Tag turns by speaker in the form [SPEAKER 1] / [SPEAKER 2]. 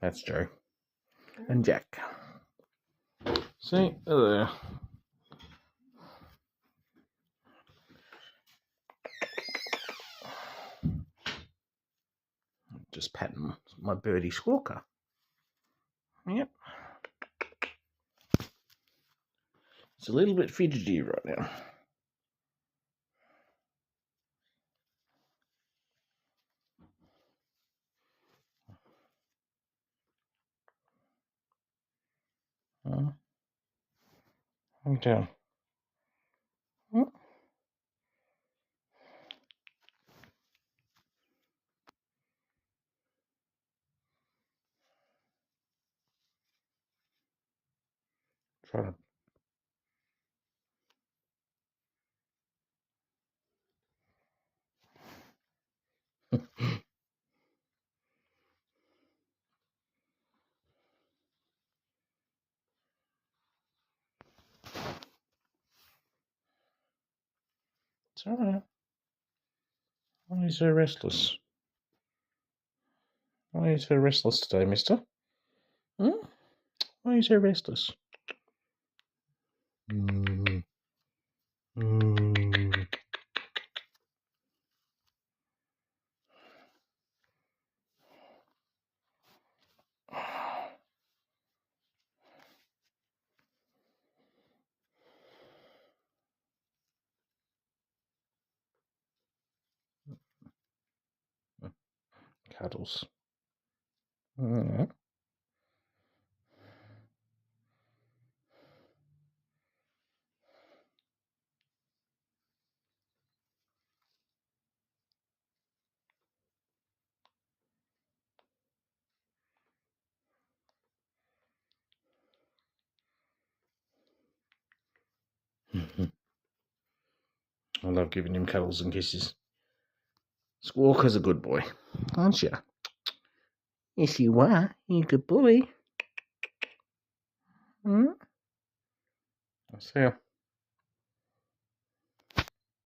[SPEAKER 1] That's Joe. And Jack. See? There. Just patting my birdie squawker. Yep. It's a little bit fidgety right now. Hang down. Try to. It's alright. Why are you so restless? Why are you so restless today, mister? Why are you so restless? Cuddles. I love giving him cuddles and kisses. Squawker's a good boy, aren't you? Yes, you are. You're a good boy. I'll see you.